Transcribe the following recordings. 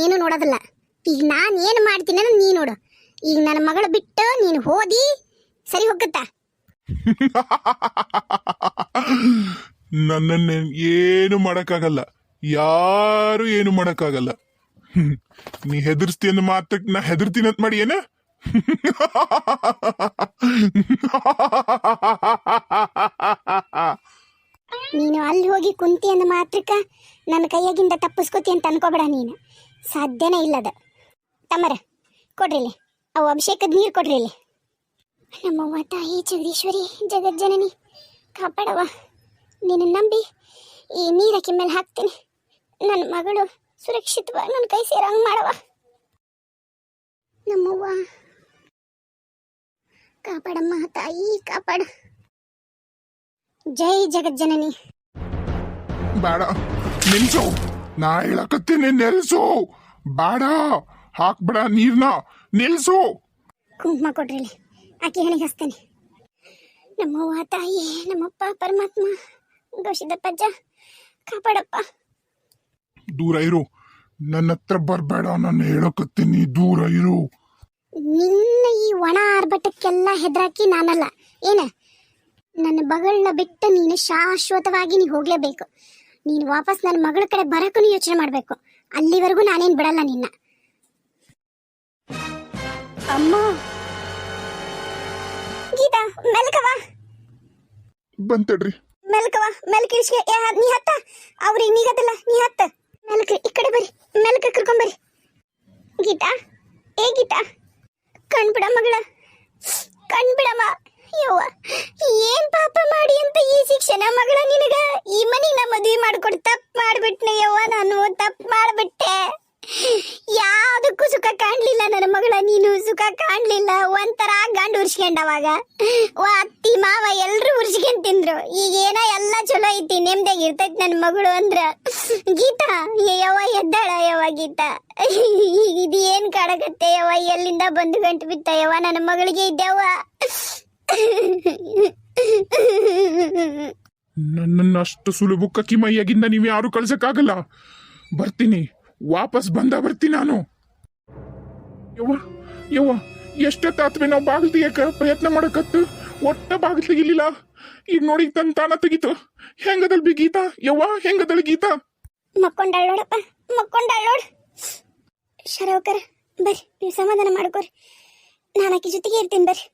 ಏನು ನೋಡೋದಿಲ್ಲ. ಈಗ ನಾನು ಏನು ಮಾಡ್ತೀನಿ ನೀ ನೋಡು. ಈಗ ನನ್ನ ಮಗಳು ಬಿಟ್ಟು ನೀನು ಹೋದಿ ಸರಿ ಹೋಗುತ್ತಾ? ನನ್ನನ್ನ ಏನು ಮಾಡಕ್ಕಾಗಲ್ಲ, ಯಾರು ಏನು ಮಾಡಕ್ಕಾಗಲ್ಲ. ನೀ ಹೆದರ್ಸ್ತಿ ಅಂದ ಮಾತ್ರಕ್ಕೆ ನಾ ಹೆದರ್ತೀನಿ ಅಂತ ಮಾಡಿ ಏನ? ನೀನು ಅಲ್ಲಿ ಹೋಗಿ ಕುಂತಿ ಅಂದ ಮಾತ್ರಕ್ಕ ನನ್ನ ಕೈಯಾಗಿಂದ ತಪ್ಪಿಸ್ಕೋತಿ ಅಂತ ಅನ್ಕೋಬೇಡ. ನೀನು ಸಾಧ್ಯನೇ ಇಲ್ಲದ. ತಮ್ಮರ ಕೊಡ್ರಿ ಇಲ್ಲಿ, ಅವು ಅಭಿಷೇಕದ ನೀರು ಕೊಡ್ರಿ ಇಲ್ಲಿ. ನಮ್ಮವ್ವ ತಾಯಿ ಜಗದೀಶ್ವರಿ ಜಗಜ್ಜನನಿ ಕಾಪಾಡವ. ನೀನು ನಂಬಿ ಈ ನೀರಕ್ಕೆ ಮೇಲೆ ಹಾಕ್ತೀನಿ. ನನ್ನ ಮಗಳು ಸುರಕ್ಷಿತವಾಗಿ ನನ್ನ ಕೈ ಸೇರಂಗ್ ಮಾಡವ. ನಮ್ಮವ್ವ ಕಾಪಾಡಮ್ಮ ತಾಯಿ, ಕಾಪಾಡ. ಜೈ ಜಗಜ್ಜನನಿ. ಬೇಡ, ನಿಲ್ಸು. ನಾ ಹೇಳಕತ್ತೀನಿ, ನಿಲ್ಸು. ಬೇಡ, ಹಾಕ್ಬೇಡ ನೀರ್ನ, ನಿಲ್ಸು. ಕುಂಕುಮ ಕೊಡ್ರಿ ಇಲ್ಲಿ, ಆಕೆ ಹೆಣಿಗೆ ಹಚ್ತೇನೆ. ನಮ್ಮವ್ವ ತಾಯಿ, ನಮ್ಮಪ್ಪ ಪರಮಾತ್ಮ, ಗೌಶಿದಪ್ಪಜ್ಜ ಕಾಪಾಡಪ್ಪ. ದೂರ ಇರು, ನನ್ನ ಹತ್ರ ಬರ್ಬೇಡ. ನಾನು ಹೇಳಕತ್ತೀನಿ, ದೂರ ಇರು. ನಿನ್ನ ಈ ಒಣ ಆರ್ಭಟಕ್ಕೆಲ್ಲ ಹೆದರಾಕಿ ನಾನಲ್ಲ ಏನ. ನನ್ನ ಮಗಳನ್ನ ಬಿಟ್ಟು ನೀನು ಶಾಶ್ವತವಾಗಿ ನೀ ಹೋಗ್ಲೇಬೇಕು. ನೀನು ವಾಪಸ್ ನನ್ನ ಮಗಳ ಕಡೆ ಬರಕ್ಕೂ ಯೋಚನೆ ಮಾಡ್ಬೇಕು. ಅಲ್ಲಿವರೆಗೂ ನಾನೇನ್ ಬಿಡಲ್ಲ ನಿನ್ನ. ಅಮ್ಮ ಗೀತಾ, ಮೆಲ್ಕವ ಬಂತಡ್ರಿ. ಮೆಲ್ಕವ, ಮೆಲ್ಕಿಳಿಸ್ಕೆ. ನೀ ಹತ್ತ, ಅವ್ರಿಗೆ ನೀಗದಲ್ಲ, ನೀ ಹತ್ತ. ಮೆಲ್ಕ ಈ ಕಡೆ ಬರ್ರಿ, ಮೆಲ್ಕ ಕರ್ಕೊಂಬರ್ರಿ. ಗೀತಾ, ಏ ಗೀತಾ, ಕಣ್ಬಿಡ ಮಗಳ, ಕಣ್ಬಿಡಮ್ಮ. ಯವ್ವ, ಏನ್ ಪಾಪ ಮಾಡಿ ಅಂತ ಈ ಶಿಕ್ಷಣ ಮಗಳ ನಿನಗ? ಈ ಮನಿನ ಮದುವೆ ಮಾಡ್ಕೊಡು. ತಪ್ಪು ಮಾಡ್ಬಿಟ್ನೆ ಯವ್ವ, ನಾನು ತಪ್ಪು ಮಾಡ್ಬಿಟ್ಟೆ. ಯಾವ್ದಕ್ಕೂ ಸುಖ ಕಾಣ್ಲಿಲ್ಲ ನನ್ನ ಮಗಳ, ನೀನು ಸುಖ ಕಾಣ್ಲಿಲ್ಲ. ಒಂಥರ ಗಂಡು ಉರ್ಸ್ಕೊಂಡವಾಗ ಅತ್ತಿ ಮಾವ ಎಲ್ರು ಉರ್ಸ್ಕೊಂಡ್ ತಿಂದ್ರು. ಈಗ ಏನೋ ಎಲ್ಲ ಚಲೋ ಐತಿ, ನೆಮ್ಮದಿಯಾಗಿ ಇರ್ತೈತಿ ನನ್ನ ಮಗಳು ಅಂದ್ರ. ಗೀತಾ ಯವ್ವ ಎದ್ದಾಳ ಯವ್ವ. ಗೀತಾ, ಇದು ಏನ್ ಕಾಡಕತ್ತೆ ಯವ್ವ? ಎಲ್ಲಿಂದ ಬಂದು ಗಂಟು ಬಿತ್ತ ಯವ್ವ? ನನ್ನ ಮಗಳಿಗೆ ಇದ್ಯವ್ವ. ನನ್ನನ್ನು ಅಷ್ಟು ಸುಲಭಕ್ಕೆ ಕಿಮಯ್ಯಾಗಿಂದ ನೀವು ಯಾರು ಕಳ್ಸಕ್ಕಾಗಲ್ಲ. ಬರ್ತೀನಿ, ವಾಪಸ್ ಬರ್ತೀನಿ ನಾನು. ಯವ್ವ ಯವ್ವ, ಎಷ್ಟೊತ್ತಾತ್ವೆ ನಾವು ಬಾಗಿಲು ತೆಗಿಯಕ ಪ್ರಯತ್ನ ಮಾಡಕತ್ತು, ಒಟ್ಟ ಬಾಗಿಲು ತೆಗಿಲಿಲ್ಲ. ಈಗ ನೋಡಿ ತಾನ ತೆಗಿತು. ಹೆಂಗದಲ್ ಬಿ ಗೀತಾ? ಯವ್ವ ಹೆಂಗದಲ್ ಗೀತಾ? ಮಕ್ಕೊಂಡಾಳ್ ನೋಡಪ್ಪ, ಮಕ್ಕೊಂಡಾಳ್ ನೋಡ್. ಶರವಕರ ಬರ್ರಿ, ನೀವು ಸಮಾಧಾನ ಮಾಡ್ಕೋರಿ. ನಾನು ಆಕಿ ಜೊತೆಗೆ ಇರ್ತೀನಿ ಬರ್ರಿ.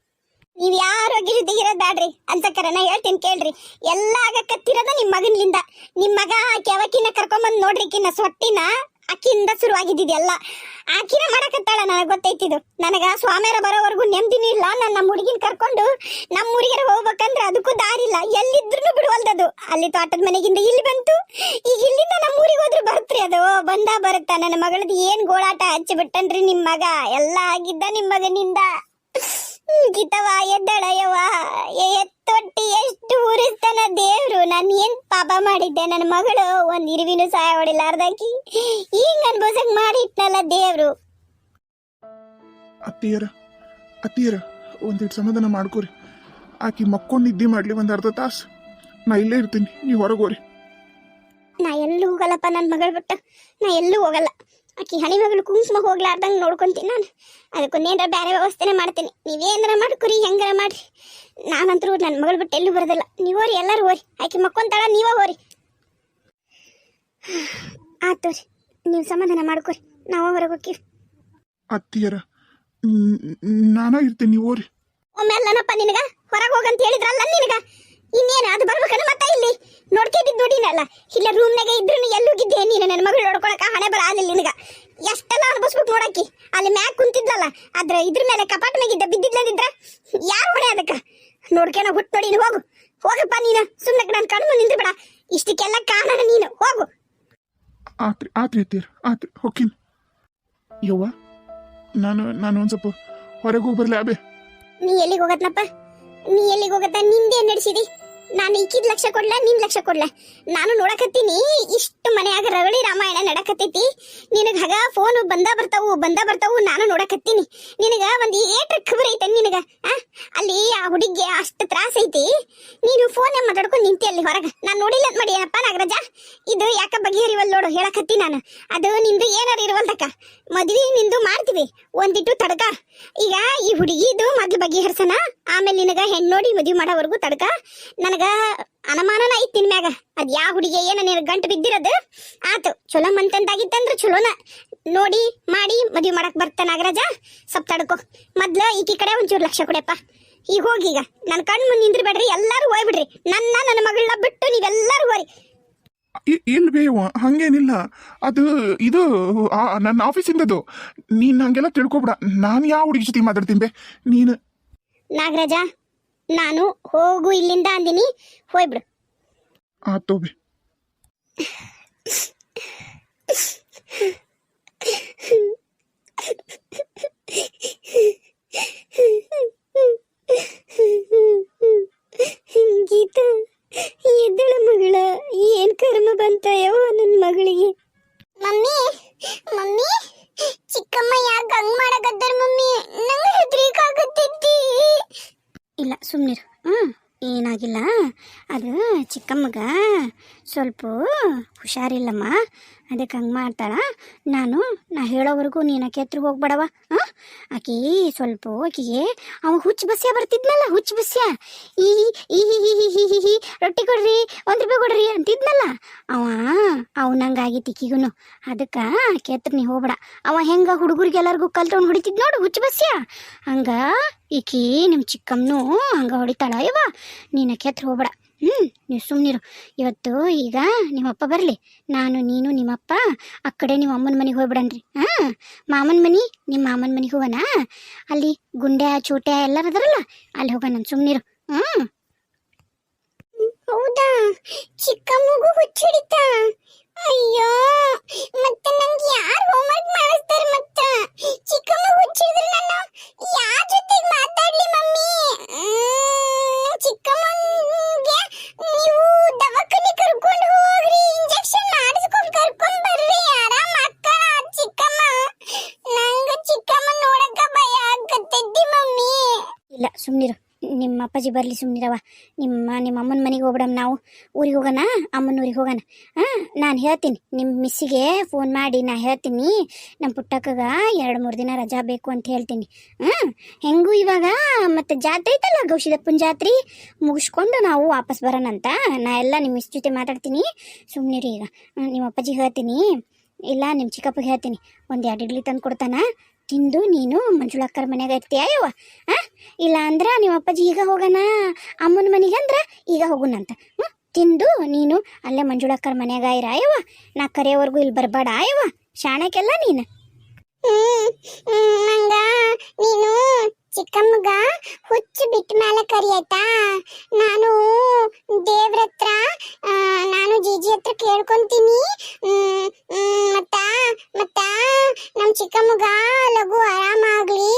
ನೀವ್ ಯಾರು ಆಕಿ ಜೊತೆಗೆ ಇರೋದ್ ಬ್ಯಾಡ್ರಿ ಅನ್ಸಕ್ಕರ. ನಾ ಹೇಳ್ತೀನಿ ಕೇಳ್ರಿ. ಎಲ್ಲ ಆಗಕತ್ತಿರೋದ ನಿಮ್ ಮಗನ್ಲಿಂದ. ನಿಮ್ ಮಗ ಆಕಿ ಅವಕಿನ ಕರ್ಕೊಂಬಂದ್ ನೋಡ್ರಿ. ಕಿನ್ನ ಸೊಟ್ಟಿನ ಅಕ್ಕಿಂದ ಶುರುವಾಗಿದ್ದಿದೆಲ್ಲ. ಆಕಿನ ಮಾಡಕತ್ತಾಳ, ನನಗೆ ಗೊತ್ತೈತಿದು. ನನಗ ಸ್ವಾಮಿಯರ ಬರೋವರೆಗೂ ನೆಮ್ಮದಿನೂ ಇಲ್ಲ. ನನ್ನ ನಮ್ಮ ಹುಡುಗಿನ ಕರ್ಕೊಂಡು ನಮ್ಮ ಊರಿಗೆ ಹೋಗ್ಬೇಕಂದ್ರೆ ಅದಕ್ಕೂ ದಾರಿ ಇಲ್ಲ. ಎಲ್ಲಿದ್ರು ಬಿಡುವಲ್ದದು. ಅಲ್ಲಿ ತೋಟದ ಮನೆಗಿಂದ ಇಲ್ಲಿ ಬಂತು, ಈಗ ಇಲ್ಲಿಂದ ನಮ್ಮ ಊರಿಗೆ ಹೋದ್ರು ಬರುತ್ರಿ ಅದು. ಬಂದ ಬರುತ್ತಾ. ನನ್ನ ಮಗಳದ್ದು ಏನ್ ಗೋಳಾಟ ಹಚ್ಚಿ ಬಿಟ್ಟನ್ರಿ ನಿಮ್ ಮಗ. ಎಲ್ಲ ಆಗಿದ್ದ ನಿಮ್ ಮಗನಿಂದ. ಗೀತವ ಎದ್ದಳ ಯವ್ವ. ಎತ್ತೊಟ್ಟಿ ಎಷ್ಟು ಉರಿಸ್ತಾನ ದೇವ್ರು. ನಾನು ಏನ್ ಪಾಪ ಮಾಡಿದ್ದೆ? ನನ್ನ ಮಗಳು ಒಂದ್ ಇರುವಿನೂ ಸಹಾಯ ಹೊಡಿಲಾರ್ದಾಕಿ ಹಿಂಗ್ ಅನ್ಬೋಸಕ್ ಮಾಡಿಟ್ನಲ್ಲ ದೇವ್ರು. ಅತ್ತಿಯರ ಒಂದಿಟ್ಟು ಸಮಾಧಾನ ಮಾಡ್ಕೋರಿ. ಆಕಿ ಮಕ್ಕೊಂಡು ನಿದ್ದೆ ಮಾಡ್ಲಿ ಒಂದ್ ಅರ್ಧ ತಾಸು. ನಾ ಇಲ್ಲೇ ಇರ್ತೀನಿ, ನೀವು ಹೊರಗೋರಿ. ನಾ ಎಲ್ಲೂ ಹೋಗಲ್ಲಪ್ಪ ನನ್ನ ಮಗಳು ಬಿಟ್ಟು. ನಾ ಎಲ್ಲೂ ಹೋಗಲ್ಲ. ಆಕಿ ಹಣಿ ಮಗಳು ಕುಂಕುಮ ಹೋಗ್ಲಾರ್ದಂಗೆ ನೋಡ್ಕೊಂತೀನಿ ನಾನು. ಅದಕ್ಕೊಂದೇನಾರ ಬೇರೆ ವ್ಯವಸ್ಥೆನೇ ಮಾಡ್ತೀನಿ. ನೀವೇನಾರ ಮಾಡ್ಕೊರಿ, ಹೆಂಗಾರ ಮಾಡ್ರಿ. ನಾನಂತರೂ ನನ್ನ ಮಗಳು ಬಿಟ್ಟು ಎಲ್ಲೂ ಬರೋದಿಲ್ಲ. ನೀವು ಹೋರಿ, ಎಲ್ಲರೂ ಹೋರಿ. ಆಕಿ ಮಕ್ಕೊಂತಾಳ, ನೀವ ಹೋರಿ. ಆತು ರೀ, ನೀವು ಸಮಾಧಾನ ಮಾಡ್ಕೊರಿ. ನಾವು ಹೊರಗೆ ಹೋಗ್ತೀವಿ. ಅತ್ತಿಯರ ನಾನಾ ಇರ್ತೀನಿ, ನೀವು ಹೋರಿ. ಒಮ್ಮೆಲ್ಲನಪ್ಪ ನಿನಗ ಹೊರಗೆ ಹೋಗಂತ ಹೇಳಿದ್ರಲ್ಲ ನಿನಗ. ಇನ್ನೇನು ಅದು ಬರ್ಬೇಕನ್ನ ಮತ್ತೆ ಇಲ್ಲಿ ನೋಡ್ಕೊಂಡಿದ್ದು ನೋಡಿನಲ್ಲ. ಇಲ್ಲ ರೂಮ್ನಾಗ ಇದ್ರು ಎಲ್ಲೋಗಿದ್ದೆ ನೀನು? ನನ್ನ ಮಗಳು ನೋಡ್ಕೊಳಕ ಹಣೆ ಬರ ಆಗಲಿಲ್ಲ ನಿನಗ. ಎಷ್ಟೆಲ್ಲ ಅನ್ಭವಿಸ್ಬಿಟ್ಟು ನೋಡಕ್ಕಿ. ಅಲ್ಲಿ ಮ್ಯಾಕ್ ಕುಂತಿದ್ಲಲ್ಲ, ಅದ್ರ ಇದ್ರ ಮೇಲೆ ಕಪಾಟ ಮ್ಯಾಗಿದ್ದ ಬಿದ್ದಿದ್ಲದಿದ್ರ ಯಾರು ಹೊಣೆ ಅದಕ್ಕ? ನೋಡ್ಕೇನ ಹುಟ್ಟು ನೋಡಿ ಹೋಗು. ಹೋಗಪ್ಪ ನೀನು, ಸುಮ್ಮನೆ ನಾನು ಕಣ್ಣು ನಿಂತು ಬಿಡ. ಇಷ್ಟಕ್ಕೆಲ್ಲ ಕಾರಣ ನೀನು. ಹೋಗು. ಆತ್ರಿ ಅತ್ತಿಯರ, ಆತ್ರಿ ಹೋಗ್ತೀನಿ. ಯವ್ವ, ನಾನು ಒಂದ್ ಸ್ವಲ್ಪ ಹೊರಗೆ ಹೋಗಿ ಬರ್ಲಿ. ಅಬೆ ನೀ ಎಲ್ಲಿಗೆ ಹೋಗತ್ನಪ್ಪ? ನೀ ಎಲ್ಲಿಗೆ ಹೋಗತ್ತ? ನಿಂದೇನ್ ನಡೆಸಿದಿ? ನಾನು ಈಕಿದ್ ಲಕ್ಷ ಕೊಡ್ಲ ನಿನ್ ಲಕ್ಷ ಕೊಡ್ಲ ನಾನು ನೋಡಕತ್ತೀನಿ ಇಷ್ಟು ಮನ್ಯಾಗ ರಗಳಿ ರಾಮಾಯಣ ನಡಕತ್ತೈತಿ ನಿನಗ ಹಗ ಫೋನ್ ಬಂದ ಬರ್ತಾವು ನಾನು ನೋಡಕತ್ತೀನಿ ನಿನಗ ಒಂದ್ ಏಟ್ರ ಖಬರ್ ಐತೆ ನಿನಗ ಅಲ್ಲಿ ಆ ಹುಡುಗಿಗೆ ಅಷ್ಟು ತ್ರಾಸ ಐತಿ ನೀನು ಫೋನ್ ಮಾತಾಡ್ಕೊಂಡು ನಿಂತಿ ಅಲ್ಲಿ ಹೊರಗ ನಾನು ನೋಡಿಲ್ಲ ಅಂತ ಮಾಡಿ ಏನಪ್ಪ ನಾಗರಾಜ ಇದು ಯಾಕ ಬಗೆಹರಿವಲ್ ನೋಡು ಹೇಳಕತ್ತಿ ನಾನು ಅದು ನಿಂದು ಏನಾರು ಇರುವಲ್ದಕ್ಕ ಮದ್ವಿ ನಿಂದು ಮಾಡ್ತೀವಿ ಒಂದಿಟ್ಟು ತಡ್ಕ ಈಗ ಈ ಹುಡುಗಿದು ಮೊದ್ಲು ಬಗೆಹರ್ಸನ ಆಮೇಲೆ ನಿನಗ ಹೆಣ್ಣು ನೋಡಿ ಮದ್ವಿ ಮಾಡೋವರೆಗೂ ತಡ್ಕ ನನಗ ಅನುಮಾನನ ಐತಿ ನಿನ್ ಮ್ಯಾಗ ಅದ್ ಯಾವ ಹುಡುಗಿ ಏನ ನಿನಗೆ ಗಂಟು ಬಿದ್ದಿರೋದು ಆತು ಚಲೋ ಮಂತಂದಾಗಿತ್ತಂದ್ರ ಚಲೋನ ನೋಡಿ ಮಾಡಿ ಮದ್ವಿ ಮಾಡಕ್ ಬರ್ತ ನಾಗರಾಜ ಸ್ವಲ್ಪ ತಡ್ಕೊ ಮೊದ್ಲು ಈಕಿ ಕಡೆ ಒಂಚೂರು ಲಕ್ಷ ಕೊಡಪ್ಪ ಈಗ ಹೋಗೀಗ ನನ್ನ ಕಣ್ಣು ಮುಂದೆ ನಿಂದ್ರಬೇಡ್ರಿ ಎಲ್ಲಾರು ಹೋಗ್ಬಿಡ್ರಿ ನನ್ನ ಮಗಳನ್ನ ಬಿಟ್ಟು ನೀವೆಲ್ಲರೂ ಹೋರಿ ಇಲ್ವೇವ ಹಂಗೇನಿಲ್ಲ ಅದು ಇದು ನನ್ನ ಆಫೀಸಿಂದದು ನೀನ್ ಹಂಗೆಲ್ಲ ತಿಳ್ಕೊಬಿಡ ನಾನು ಯಾವ ಹುಡುಗಿ ಜೊತೆ ಮಾತಾಡ್ತೀನಿ ಬೇ ನೀನು ನಾಗರಾಜ ನಾನು ಹೋಗು ಇಲ್ಲಿಂದ ಅಂದಿನಿ ಹೋಗ್ಬಿಡು ಆತೋ ಬೇ ಗೀತಾ ಎದ್ದಳ ಮಗಳ ಏನ್ ಕರ್ಮ ಬಂತಾಯವ ನನ್ನ ಮಗಳಿಗೆ ಮಮ್ಮಿ ಮಮ್ಮಿ ಚಿಕ್ಕಮ್ಮ ಯಾಕೆ ಹಂಗ್ ಮಾಡಕತ್ತಾರ ಮಮ್ಮಿ ನಂಗೆ ಹೆದರಿಕಾಗತ್ತೈತಿ ಇಲ್ಲ ಸುಮ್ಮನಿರು ಏನಾಗಿಲ್ಲ ಅದು ಚಿಕ್ಕಮ್ಮಗ ಸ್ವಲ್ಪ ಹುಷಾರಿಲ್ಲಮ್ಮ ಅದಕ್ಕೆ ಹಂಗೆ ಮಾಡ್ತಾಳ ನಾ ಹೇಳೋವರೆಗೂ ನೀನು ಆಕೆ ಹತ್ರ ಹೋಗ್ಬೇಡವ ಆಕಿ ಸ್ವಲ್ಪ ಆಕಿಗೆ ಅವ ಹುಚ್ಚು ಬಸ್ಯ ಬರ್ತಿದ್ನಲ್ಲ ಹುಚ್ಚು ಬಸ್ಯ ಈ ಈ ರೊಟ್ಟಿ ಕೊಡ್ರಿ ₹1 ಕೊಡ್ರಿ ಅಂತಿದ್ನಲ್ಲ ಅವ ನಂಗಾಗಿತ್ತು ಈಕಿಗೂ ಅದಕ್ಕೆ ಆಕೆ ಹತ್ರ ನೀ ಹೋಗ್ಬೇಡ ಅವ ಹೆಂಗ ಹುಡುಗರಿಗೆಲ್ಲರಿಗೂ ಕಲ್ತ್ಕೊಂಡು ಹೊಡಿತಿದ್ ನೋಡು ಹುಚ್ಚು ಬಸ್ಯ ಹಂಗ ಈಕಿ ನಿಮ್ಮ ಚಿಕ್ಕಮ್ಮನು ಹಂಗ ಹೊಡಿತಾಳ ಇವ ನೀನು ಆಕೆ ಹತ್ರ ಹೋಗ್ಬೇಡ ನೀವು ಸುಮ್ಮನಿರು ಇವತ್ತು ಈಗ ನಿಮ್ಮಪ್ಪ ಬರಲಿ ನೀನು ನಿಮ್ಮಪ್ಪ ಆ ಕಡೆ ನಿಮ್ಮ ಅಮ್ಮನ ಮನೆಗೆ ಹೋಗ್ಬಿಡನ್ರಿ ಮಾಮನ ಮನೆ ನಿಮ್ಮ ಮಾಮನ ಮನೆಗೆ ಹೋಗೋಣ ಅಲ್ಲಿ ಗುಂಡೆ ಚೋಟೆ ಎಲ್ಲರೂ ಅದರಲ್ಲ ಅಲ್ಲಿ ಹೋಗೋಣ ಸುಮ್ಮನಿರು ಹೌದಾ ಚಿಕ್ಕಮ್ಮಗೂ ಹುಚ್ಚಿಡಿತಾ ಅಯ್ಯೋ ಮತ್ತೆ ನಂಗೆ ಯಾರು ಹೋಮ್ವರ್ಕ್ ಮಾಡಿಸ್ತಾರೆ ಮತ್ತೆ ಚಿಕ್ಕಮ್ಮ ಹುಚ್ಚಿಡಿದ್ರೆ ನಾನು ಯಾರ ಜೊತೆಗೆ ಮಾತಾಡ್ಲಿ ಮಮ್ಮಿ ಚಿಕ್ಕಮ್ಮಂಗೆ ನೀವು ದವಾಖಾನೆ ಕರ್ಕೊಂಡು ಹೋಗ್ರಿ ಇಂಜೆಕ್ಷನ್ ಮಾಡಿಸ್ಕೊಂಡು ಕರ್ಕೊಂಡು ಬರ್ರಿ ಆರಾಮ ಅಕ್ಕಳ ಚಿಕ್ಕಮ್ಮ ನಂಗೆ ಚಿಕ್ಕಮ್ಮ ನೋಡಕ ಭಯ ಆಗತ್ತೈತಿ ಮಮ್ಮಿ ಇಲ್ಲ ಸುಮ್ಮನಿರು ನಿಮ್ಮ ಅಪ್ಪಾಜಿ ಬರಲಿ ಸುಮ್ಮನಿರವ ನಿಮ್ಮ ಅಮ್ಮನ ಮನೆಗೆ ಹೋಗ್ಬಿಡಮ್ ನಾವು ಊರಿಗೆ ಹೋಗೋಣ ಅಮ್ಮನ ಊರಿಗೆ ಹೋಗೋಣ ನಾನು ಹೇಳ್ತೀನಿ ನಿಮ್ಮ ಮಿಸ್ಸಿಗೆ ಫೋನ್ ಮಾಡಿ ನಾ ಹೇಳ್ತೀನಿ ನಮ್ಮ ಪುಟ್ಟಕ್ಕಗ 2-3 ದಿನ ರಜಾ ಬೇಕು ಅಂತ ಹೇಳ್ತೀನಿ ಹೆಂಗೂ ಇವಾಗ ಮತ್ತೆ ಜಾತ್ರೆ ಐತಲ್ಲ ಗೌಶಿದಪ್ಪನ ಜಾತ್ರೆ ಮುಗಿಸ್ಕೊಂಡು ನಾವು ವಾಪಸ್ ಬರೋಣಂತ ನಾ ಎಲ್ಲ ನಿಮ್ಮ ಮಿಸ್ ಜೊತೆ ಮಾತಾಡ್ತೀನಿ ಸುಮ್ಮನಿರಿ ಈಗ ನಿಮ್ಮ ಅಪ್ಪಾಜಿ ಹೇಳ್ತೀನಿ ಇಲ್ಲ ನಿಮ್ಮ ಚಿಕ್ಕಪ್ಪಗೆ ಹೇಳ್ತೀನಿ 1-2 ಇಡ್ಲಿ ತಂದು ಕೊಡ್ತಾನ ತಿಂದು ನೀನು ಮಂಜುಳಕ್ಕರ ಮನೆಯಾಗ ಇರ್ತೀಯ ಯವ್ವ ಇಲ್ಲ ಅಂದ್ರೆ ನಿಮ್ಮ ಅಪ್ಪಾಜಿ ಈಗ ಹೋಗೋಣ ಅಮ್ಮನ ಮನೆಗೆ ಅಂದ್ರೆ ಈಗ ಹೋಗೋಣಂತ ತಿಂದು ನೀನು ಅಲ್ಲೇ ಮಂಜುಳಕ್ಕರ ಮನೆಯಾಗ ಇರಾಯವ್ವ ನಾ ಕರೆಯೋವರೆಗೂ ಇಲ್ಲಿ ಬರಬೇಡ ಆಯವ್ವ ಶಾಣಕ್ಕೆಲ್ಲ ನೀನು ನಂಗ ನೀನು ಚಿಕ್ಕಮ್ಮಗ ಹುಚ್ಚು ಬಿಟ್ಟ ಮೇಲೆ ಕರಿಯಾಯ್ತಾ ನಾನು ದೇವ್ರ ಹತ್ರ ನಾನು ಜೀಜಿ ಹತ್ರ ಕೇಳ್ಕೊಂತೀನಿ ಮತ್ತ ನಮ್ಮ ಚಿಕ್ಕಮ್ಮಗ ಲಘು ಆರಾಮಾಗ್ಲಿ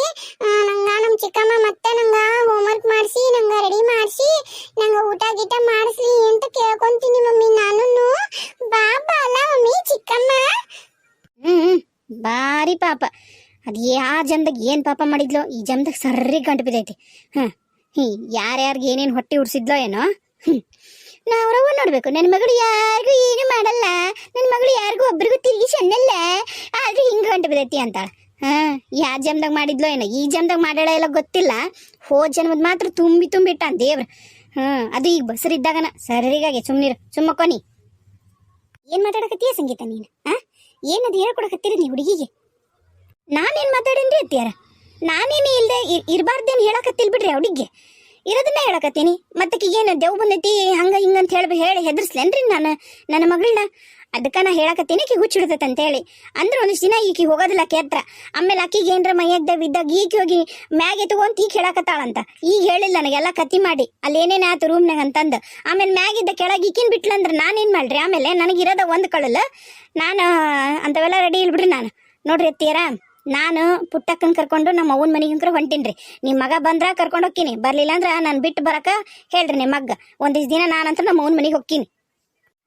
ನಮ್ಮ ಚಿಕ್ಕಮ್ಮ ಮತ್ತೆ ನಂಗ ಹೋಮ್ವರ್ಕ್ ಮಾಡಿಸಿ ನಂಗ ರೆಡಿ ಮಾಡಿಸಿ ನಂಗ ಊಟ ಗೀಟ ಮಾಡಿಸ್ಲಿ ಅಂತ ಕೇಳ್ಕೊಂತೀನಿ ಮಮ್ಮಿ ನಾನು ಬಾಬಾ ಅಲ್ಲ ಮಮ್ಮಿ ಚಿಕ್ಕಮ್ಮ ಬಾರಿ ಪಾಪ ಅದು ಯಾವ ಜನ್ದಾಗ ಏನು ಪಾಪ ಮಾಡಿದ್ಲೋ ಈ ಜನ್ದಾಗ ಸರ್ರಿ ಗಂಟು ಬಿದ್ದೈತಿ ಯಾರ್ಯಾರಿಗೆ ಏನೇನು ಹೊಟ್ಟೆ ಉಡ್ಸಿದ್ಲೋ ಏನೋ ನಾವ್ರವ ನೋಡ್ಬೇಕು ನನ್ನ ಮಗಳು ಯಾರಿಗೂ ಏನು ಮಾಡಲ್ಲ ನನ್ನ ಮಗಳು ಯಾರಿಗೂ ಒಬ್ರಿಗೂ ತಿರುಗಿ ಚೆನ್ನಲ್ಲ ಆದ್ರೆ ಹಿಂಗೆ ಗಂಟು ಬಿದ್ದೈತಿ ಅಂತಾಳ ಯಾವ ಜನ್ದಾಗ ಮಾಡಿದ್ಲೋ ಏನೋ ಈ ಜನ್ದಾಗ ಮಾಡ್ಯಾಳ ಎಲ್ಲ ಗೊತ್ತಿಲ್ಲ ಹೋದ್ ಜನ್ಮದ್ ಮಾತ್ರ ತುಂಬಿಟ್ಟ ದೇವ್ರ ಅದು ಈಗ ಬಸರಿದ್ದಾಗನ ಸರಿಗಾಗಿ ಸುಮ್ಮಕ್ಕೋನಿ ಏನು ಮಾತಾಡಕತ್ತೀಯ ಸಂಗೀತ ನೀನು ಏನದು ಹೇಳ್ಕೊಡಕತ್ತೀರಿ ನೀ ಹುಡುಗಿಗೆ ನಾನೇನು ಮಾತಾಡೇನ್ರಿ ಅತ್ತಿಯಾರ ನಾನೇನು ಇಲ್ಲದೆ ಇರಬಾರ್ದೇನು ಹೇಳಕತ್ತಿಲ್ ಬಿಡ್ರಿ ಹುಡುಗಿಗೆ ಇರೋದನ್ನ ಹೇಳಕತ್ತೀನಿ ಮತ್ತೆ ಏನು ದೇವ್ ಬಂದೈತಿ ಹಂಗ ಹಿಂಗಂತ ಹೇಳಿ ಹೆದರ್ಸ್ಲೇನ್ರಿ ನನ್ನ ಮಗಳನ್ನ ಅದಕ್ಕೆ ನಾ ಹೇಳಕತ್ತೀನಿ ಆಕಿ ಹುಚ್ಚಿಡ್ತೈತೆ ಅಂತೇಳಿ ಅಂದ್ರೆ ಒಂದಿಷ್ಟು ದಿನ ಈಕಿ ಹೋಗೋದಿಲ್ಲ ಆಕೆ ಹತ್ರ ಆಮೇಲೆ ಆಕಿಗೆ ಏನರ ಮೈಯಾಗ್ದಾಗ ಇದ್ದಾಗ ಈಕಿ ಹೋಗಿ ಮ್ಯಾಗೆ ತಗೊಂತ ಈಗ ಹೇಳಕತ್ತಾಳಂತ ಈಗ ಹೇಳಿಲ್ಲ ನನಗೆಲ್ಲ ಕತ್ತಿ ಮಾಡಿ ಅಲ್ಲಿ ಏನೇನು ಆಯ್ತು ರೂಮ್ನಾಗ ಅಂತಂದು ಆಮೇಲೆ ಮ್ಯಾಗಿದ್ದ ಕೆಳಗೆ ಈಕಿನ ಬಿಟ್ಲಂದ್ರೆ ನಾನೇನು ಮಾಡ್ರಿ ಆಮೇಲೆ ನನಗಿರೋದ ಒಂದು ಕಳಲ್ಲ ನಾನು ಅಂಥವೆಲ್ಲ ರೆಡಿ ಇಲ್ಬಿಡ್ರಿ ನಾನು ನೋಡ್ರಿ ಅತ್ತಿಯರ ನಾನು ಪುಟ್ಟಕ್ಕನ್ ಕರ್ಕೊಂಡು ನಮ್ಮ ಅವ್ವನ ಮನೆಗಂಕರ ಹೊಂಟೀನ್ರಿ. ನಿಮ್ಮ ಮಗ ಬಂದ್ರ ಕರ್ಕೊಂಡು ಹೋಗ್ತೀನಿ, ಬರ್ಲಿಲ್ಲ ಅಂದ್ರ ನಾನು ಬಿಟ್ಟು ಬರಕ ಹೇಳ್ರಿ ನಿಮ್ಮ ಮಗ್ಗ. ಒಂದಿಷ್ಟು ದಿನ ನಾನಂತ ನಮ್ಮ ಅವ್ವನ ಮನೆಗೆ ಹೋಗ್ತೀನಿ.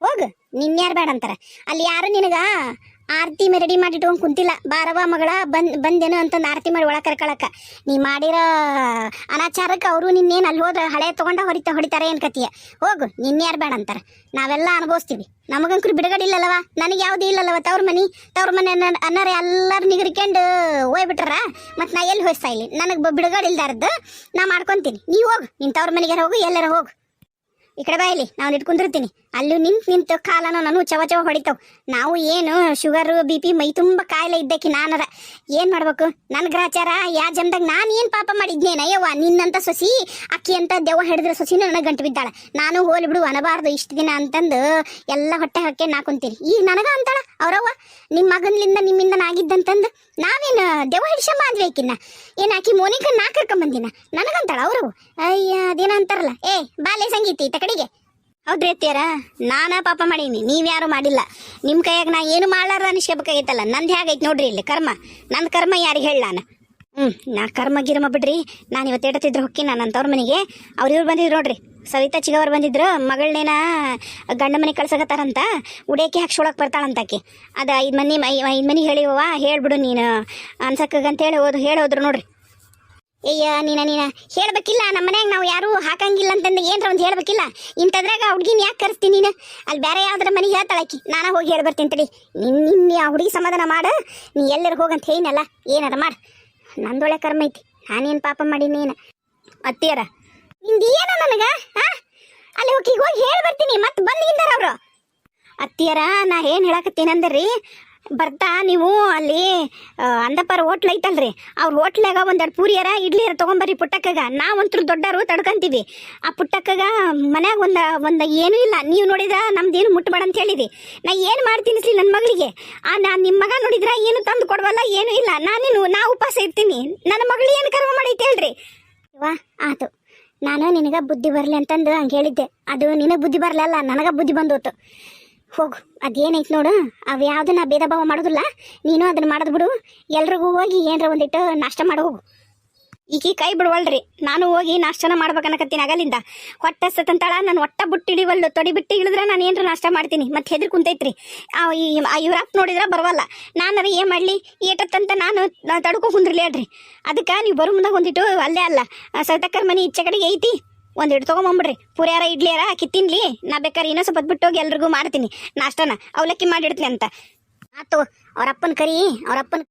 ಹೋಗು, ನಿನ್ಯಾರು ಬೇಡ ಅಂತಾರ. ಅಲ್ಲಿ ಯಾರು ನಿನಗ ಆರತಿ ರೆಡಿ ಮಾಡಿ ಇಟ್ಕೊಂಡು ಕುಂತಿಲ್ಲ. ಬಾರವ ಮಗಳ ಬಂದೇನು ಅಂತಂದು ಆರತಿ ಮಾಡಿ ಒಳಗೆ ಕರ್ಕೊಳಕ. ನೀ ಮಾಡಿರೋ ಅನಾಚಾರಕ್ಕೆ ಅವರು ನಿನ್ನೇನು ಅಲ್ಲಿ ಹೋದ್ರೆ ಹಳೆ ತೊಗೊಂಡ ಹೊಡಿತಾರೆ ಏನು ಕತಿಯ. ಹೋಗು, ನಿನ್ಯಾರು ಬೇಡ ಅಂತಾರ. ನಾವೆಲ್ಲ ಅನುಭವಿಸ್ತೀವಿ. ನಮಗಂಕರು ಬಿಡುಗಡಿಲ್ಲವ, ನನಗೆ ಯಾವುದೂ ಇಲ್ಲಲ್ಲವ. ತವ್ರ ಮನೆ ಅನ್ನಾರ ಎಲ್ಲರೂ ನಿಗರಿಕೊಂಡು ಹೋಗ್ಬಿಟ್ರ ಮತ್ತು ನಾ ಎಲ್ಲಿ ಹೋಯ್ತಾ ಇಲ್ಲಿ. ನನಗೆ ಬಿಡುಗಡಿಲ್ದಾರದ್ದು ನಾ ಮಾಡ್ಕೊತೀನಿ. ನೀವು ಹೋಗು, ನಿನ್ನ ತವ್ರ ಮನೆಗೆ ಹೋಗು, ಎಲ್ಲರ ಹೋಗು. ಈ ಕಡೆ ಬಾಯಿಲಿ ನಾವು ಇಟ್ಕೊಂಡಿರ್ತೀನಿ. ಅಲ್ಲಿ ನಿಂತು ಕಾಲನೋ ನಾನು ಚವ ಹೊಡಿತಾವ್. ನಾವು ಏನು ಶುಗರು BP ಮೈ ತುಂಬ ಕಾಯಿಲೆ ಇದ್ದಕ್ಕೆ ನಾನರ ಏನು ಮಾಡ್ಬೇಕು? ನನ್ನ ಗ್ರಾಚಾರ ಯಾ ಜಮ್ದಾಗ ನಾನು ಏನು ಪಾಪ ಮಾಡಿದ್ನೇನ? ಅಯ್ಯವ್ವ, ನಿನ್ನಂತ ಸೊಸಿ ಅಕ್ಕಿ ಅಂತ ದೆವ್ವ ಹಿಡಿದ್ರೆ ಸೊಸಿನ ನನಗೆ ಗಂಟು ಬಿದ್ದಾಳ. ನಾನು ಹೋಲಿ ಬಿಡು ಅನಬಾರ್ದು ಇಷ್ಟು ದಿನ ಅಂತಂದು ಎಲ್ಲ ಹೊಟ್ಟೆ ಹಾಕಿ ನಾ ಕುಂತೀನಿ. ಈಗ ನನಗ ಅಂತಾಳ ಅವ್ರವ್ವ, ನಿಮ್ಮ ಮಗನ್ಲಿಂದ ನಿಮ್ಮಿಂದ ನಾಗಿದ್ದಂತಂದು ನಾವೇನು ದೆವ್ವ ಹಿಡ್ಸಮ್ಮ ಅಂದ್ವಿ. ಆಕಿನ್ನ ಏನು ಆಕಿ ಮೋನಿಕ ನಾ ಕರ್ಕೊಂಬಂದಿನ ನನಗಂತಾಳ ಅವ್ರವು. ಅಯ್ಯ ಅದೇನ ಅಂತಾರಲ್ಲ, ಬಾಲೆ ಸಂಗೀತಿ ಕಡೆಗೆ. ಹೌದ್ರಿ ಅತ್ತಿಯಾರ, ನಾನಾ ಪಾಪ ಮಾಡೀನಿ, ನೀವ್ಯಾರು ಮಾಡಿಲ್ಲ. ನಿಮ್ಮ ಕೈಯಾಗ ನಾ ಏನು ಮಾಡ್ಲಾರ ಅನಿಸ್ಕೋಬೇಕಾಗೈತಲ್ಲ. ನಂದು ಹೇಗೈತೆ ನೋಡ್ರಿ ಇಲ್ಲಿ ಕರ್ಮ. ನನ್ನ ಕರ್ಮ ಯಾರಿಗೆ ಹೇಳ ನಾನು? ನಾ ಕರ್ಮ ಗಿರ್ಮ ಬಿಡ್ರಿ. ನಾನು ಇವತ್ತು ಎಡತಿದ್ರು ಹೊಕ್ಕಿ ನಾನು ಅಂತವ್ರ ಮನೆಗೆ. ಇವ್ರು ಬಂದಿದ್ರು ನೋಡ್ರಿ, ಸವಿತಾ ಚಿಗವ್ರು ಬಂದಿದ್ರು. ಮಗಳನ್ನೇನ ಗಂಡ ಮನೆಗೆ ಕಳ್ಸಕತ್ತಾರಂತ, ಉಡೇಕಿ ಹಾಕ್ಸೊಳಕ್ಕೆ ಬರ್ತಾಳಂತಾಕಿ. ಅದು 5 ಮನೆಗೆ ಹೇಳಿವ, ಹೇಳ್ಬಿಡು ನೀನು ಅನ್ಸಕ್ಕಂತೇಳಿ ಹೇಳೋದ್ರು ನೋಡ್ರಿ. ಅಯ್ಯ ನೀನ ಹೇಳ್ಬೇಕಿಲ್ಲ. ನಮ್ಮ ಮನ್ಯಾಗ ನಾವು ಯಾರು ಹಾಕಂಗಿಲ್ಲ ಅಂತಂದು ಏನ್ರ ಒಂದು ಹೇಳ್ಬೇಕಿಲ್ಲ. ಇಂಥದ್ರಾಗ ಆ ಹುಡುಗಿನ ಯಾಕೆ ಕರೆಸ್ತೀನಿ ನೀನು? ಅಲ್ಲಿ ಬೇರೆ ಯಾವ್ದಾರ ಮನೆಗೆ ಹೇಳ್ತಾಳಕಿ, ನಾನು ಹೋಗಿ ಹೇಳ್ಬರ್ತೀನಿ ತಡಿ. ನಿನ್ನ ಆ ಹುಡುಗಿ ಸಮಾಧಾನ ಮಾಡು. ನೀ ಎಲ್ಲರೂ ಹೋಗಂತ ಹೇಳಿನಲ್ಲ, ಏನಾರ ಮಾಡು. ನಂದೊಳೆ ಕರ್ಮ ಐತಿ, ನಾನೇನು ಪಾಪ ಮಾಡಿ ನೀನು. ಅತ್ತಿಯರ ನಿಂದು ಏನ ನನಗೆ? ಅಲ್ಲಿ ಹೋಗಿ ಹೇಳ್ಬರ್ತೀನಿ. ಮತ್ತೆ ಬಂದಿದ್ದಾರೆ ಅವರು. ಅತ್ತಿಯರ ನಾ ಏನು ಹೇಳಕತ್ತೀನಂದ್ರಿ, ಬರ್ತಾ ನೀವು ಅಲ್ಲಿ ಅಂದಪ್ಪರ ಹೋಟ್ಲ್ ಐತಲ್ರಿ, ಅವ್ರ ಹೋಟ್ಲಾಗ ಒಂದೆರಡು ಪೂರಿಯರ ಇಡ್ಲಿಯರ ತೊಗೊಂಬರ್ರಿ ಪುಟ್ಟಕ್ಕಗ. ನಾವಂತೂ ದೊಡ್ಡವರು ತಡ್ಕೊಂತೀವಿ. ಆ ಪುಟ್ಟಕ್ಕಗ ಮನ್ಯಾಗ ಒಂದು ಏನೂ ಇಲ್ಲ. ನೀವು ನೋಡಿದ್ರ ನಮ್ದೇನು ಮುಟ್ಟಬೇಡ ಅಂತ ಹೇಳಿದಿ. ನಾ ಏನು ಮಾಡ್ತೀನಿ ಸಿ ನನ್ನ ಮಗಳಿಗೆ? ನಾನು ನಿಮ್ಮ ಮಗ ನೋಡಿದ್ರ ಏನು ತಂದು ಕೊಡವಲ್ಲ, ಏನೂ ಇಲ್ಲ. ನಾ ಉಪವಾಸ ಇರ್ತೀನಿ. ನನ್ನ ಮಗಳು ಏನು ಕರ್ಮ ಮಾಡೈತೆ ಹೇಳ್ರಿ. ವಾ ಆತು, ನಾನು ನಿನಗೆ ಬುದ್ಧಿ ಬರಲಿ ಅಂತಂದು ಹಂಗೆ ಹೇಳಿದ್ದೆ. ಅದು ನಿನಗೆ ಬುದ್ಧಿ ಬರಲಲ್ಲ, ನನಗೆ ಬುದ್ಧಿ ಬಂದೋತು. ಹೋಗು, ಅದೇನೈತೆ ನೋಡು. ಅವು ಯಾವುದು ನಾ ಭೇದ ಭಾವ ಮಾಡೋದಿಲ್ಲ. ನೀನು ಅದನ್ನು ಮಾಡೋದು ಬಿಡು. ಎಲ್ರಿಗೂ ಹೋಗಿ ಏನರ ಒಂದಿಟ್ಟು ನಾಷ್ಟ ಮಾಡಿ ಹೋಗು. ಈಕಿ ಕೈ ಬಿಡುವಳ್ರಿ. ನಾನು ಹೋಗಿ ನಾಷ್ಟನ ಮಾಡ್ಬೇಕನ್ನಕತ್ತೀನಿ ಆಗಲಿಂದ. ಹೊಟ್ಟೆ ಸತ್ತಂತಾಳ, ನಾನು ಒಟ್ಟ ಬಿಟ್ಟಿಡಿವಲ್ಲು. ತೊಡಿ ಬಿಟ್ಟು ಇಳಿದ್ರೆ ನಾನು ಏನರ ನಾಷ್ಟ ಮಾಡ್ತೀನಿ. ಮತ್ತೆ ಹೆದರಿ ಕುಂತೈತ್ರಿ. ಇವ್ರಪ್ಪ ನೋಡಿದ್ರೆ ಬರವಲ್ಲ. ನಾನಾರ ಏನು ಮಾಡಲಿ? ಏಟತ್ತಂತ ನಾನು ತಡ್ಕೊ ಕುಂದ್ರಲಿ ಹೇಳ್ರಿ. ಅದಕ್ಕೆ ನೀವು ಬರೋ ಮುಂದಾಗ ಒಂದಿಟ್ಟು ಅಲ್ಲೇ ಅಲ್ಲ ಸೌತಕ್ಕರ ಮನೆ ಈಚೆ ಕಡೆಗೆ ಐತಿ, ಒಂದಿಟ್ಟು ತೊಗೊಂಬಂಬಿಡ್ರಿ. ಪುರಿಯಾರ ಇಡ್ಲಿಯಾರ ಹಾಕಿ ತಿನ್ಲಿ. ನಾ ಬೇಕಾದ್ರೆ ಇನ್ನೂ ಸ್ವಲ್ಪ ಬಿಟ್ಟು ಹೋಗಿ ಎಲ್ರಿಗೂ ಮಾಡ್ತೀನಿ ನಾಷ್ಟನ. ಅವಲಕ್ಕಿ ಮಾಡಿಡ್ತೀನಿ ಅಂತ. ಆತು, ಅವ್ರಪ್ಪನ ಕರಿ, ಅವ್ರಪ್ಪನ